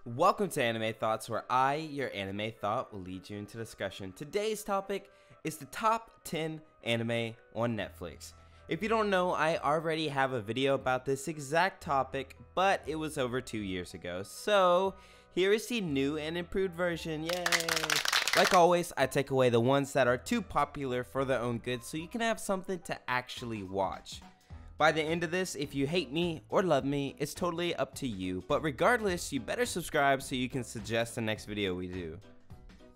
Welcome to Anime Thoughts, where I, your anime thought, will lead you into discussion. Today's topic is the top 10 anime on Netflix. If you don't know, I already have a video about this exact topic, but it was over 2 years ago. So, here is the new and improved version, yay! Like always, I take away the ones that are too popular for their own good so you can have something to actually watch. By the end of this, if you hate me or love me, it's totally up to you, but regardless, you better subscribe so you can suggest the next video we do.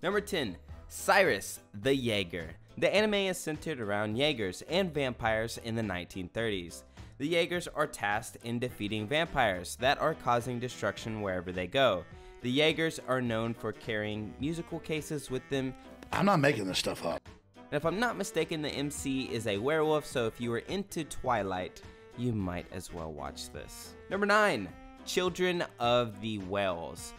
Number 10, Cyrus the Jaeger. The anime is centered around Jaegers and vampires in the 1930s. The Jaegers are tasked in defeating vampires that are causing destruction wherever they go. The Jaegers are known for carrying musical cases with them. I'm not making this stuff up. And if I'm not mistaken, the MC is a werewolf, so if you were into Twilight, you might as well watch this. Number 9, Children of the Whales.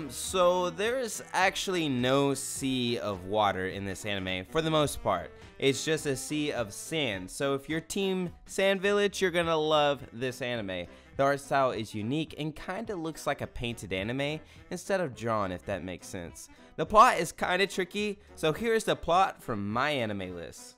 So there's actually no sea of water in this anime for the most part. It's just a sea of sand. So if you're team Sand Village, you're gonna love this anime. The art style is unique and kinda looks like a painted anime instead of drawn, if that makes sense. The plot is kinda tricky, so here's the plot from my anime list.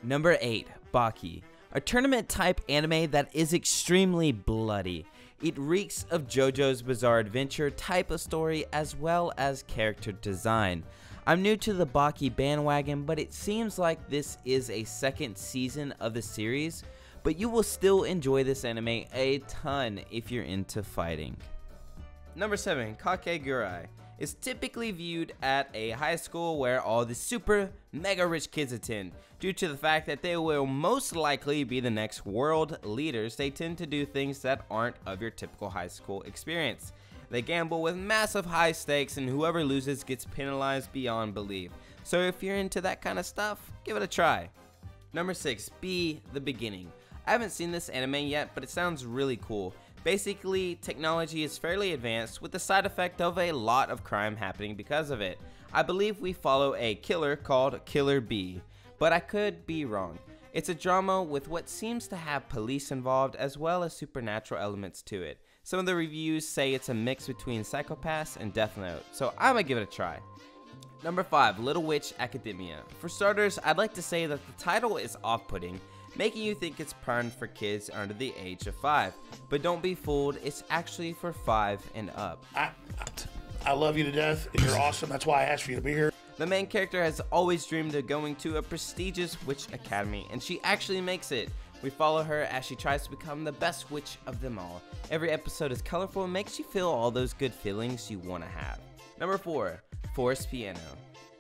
Number 8, Baki. A tournament type anime that is extremely bloody. It reeks of JoJo's Bizarre Adventure type of story as well as character design. I'm new to the Baki bandwagon, but it seems like this is a second season of the series, but you will still enjoy this anime a ton if you're into fighting. Number 7, Kakegurui is typically viewed at a high school where all the super mega rich kids attend. Due to the fact that they will most likely be the next world leaders, they tend to do things that aren't of your typical high school experience. They gamble with massive high stakes, and whoever loses gets penalized beyond belief. So if you're into that kind of stuff, give it a try. Number 6, Be the Beginning. I haven't seen this anime yet, but it sounds really cool. Basically, technology is fairly advanced with the side effect of a lot of crime happening because of it. I believe we follow a killer called Killer B, but I could be wrong. It's a drama with what seems to have police involved as well as supernatural elements to it. Some of the reviews say it's a mix between Psycho-Pass and Death Note, so I'm gonna give it a try. Number 5, Little Witch Academia. For starters, I'd like to say that the title is off-putting, making you think it's planned for kids under the age of 5. But don't be fooled, it's actually for 5 and up. I love you to death, and you're awesome. That's why I asked for you to be here. The main character has always dreamed of going to a prestigious witch academy, and she actually makes it. We follow her as she tries to become the best witch of them all. Every episode is colorful and makes you feel all those good feelings you want to have. Number 4, Forest Piano.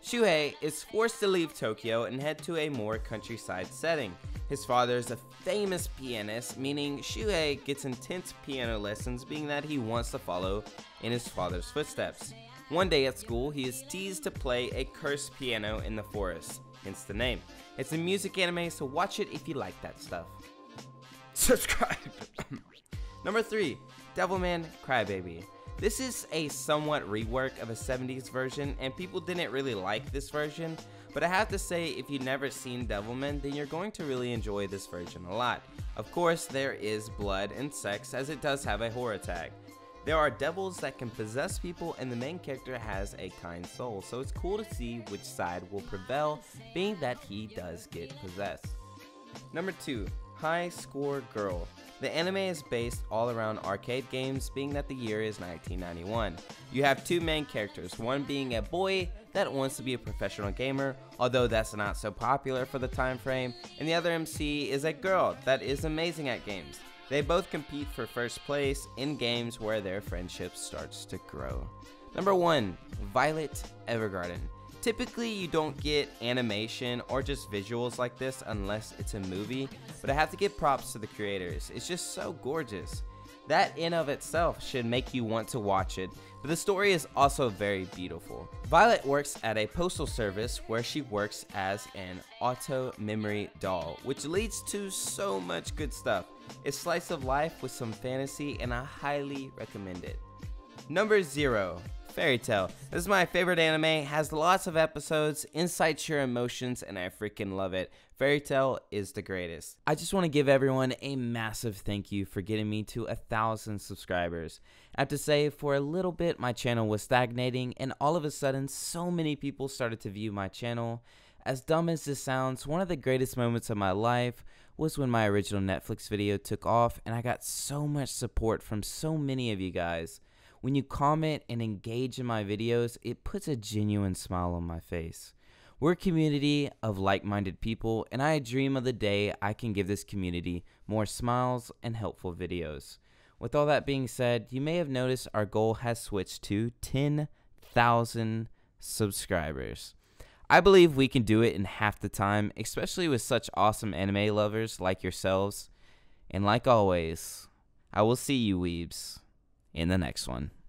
Shuhei is forced to leave Tokyo and head to a more countryside setting. His father is a famous pianist, meaning Shuhei gets intense piano lessons, being that he wants to follow in his father's footsteps. One day at school, he is teased to play a cursed piano in the forest, hence the name. It's a music anime, so watch it if you like that stuff. Subscribe! Number 3, Devilman Crybaby. This is a somewhat rework of a 70s version, and people didn't really like this version, but I have to say, if you've never seen Devilman, then you're going to really enjoy this version a lot. Of course, there is blood and sex, as it does have a horror tag. There are devils that can possess people, and the main character has a kind soul, so it's cool to see which side will prevail, being that he does get possessed. Number 2, High Score Girl. The anime is based all around arcade games, being that the year is 1991. You have 2 main characters, one being a boy that wants to be a professional gamer, although that's not so popular for the time frame, and the other MC is a girl that is amazing at games. They both compete for first place in games where their friendship starts to grow. Number 1, Violet Evergarden. Typically, you don't get animation or just visuals like this unless it's a movie, but I have to give props to the creators. It's just so gorgeous. That in of itself should make you want to watch it, but the story is also very beautiful. Violet works at a postal service where she works as an auto memory doll, which leads to so much good stuff. It's slice of life with some fantasy, and I highly recommend it. Number 0, Fairy Tail. This is my favorite anime, has lots of episodes, incites your emotions, and I freaking love it. Fairy Tail is the greatest. I just want to give everyone a massive thank you for getting me to 1,000 subscribers. I have to say, for a little bit, my channel was stagnating, and all of a sudden, so many people started to view my channel. As dumb as this sounds, one of the greatest moments of my life was when my original Netflix video took off, and I got so much support from so many of you guys. When you comment and engage in my videos, it puts a genuine smile on my face. We're a community of like-minded people, and I dream of the day I can give this community more smiles and helpful videos. With all that being said, you may have noticed our goal has switched to 10,000 subscribers. I believe we can do it in half the time, especially with such awesome anime lovers like yourselves. And like always, I will see you weebs in the next one.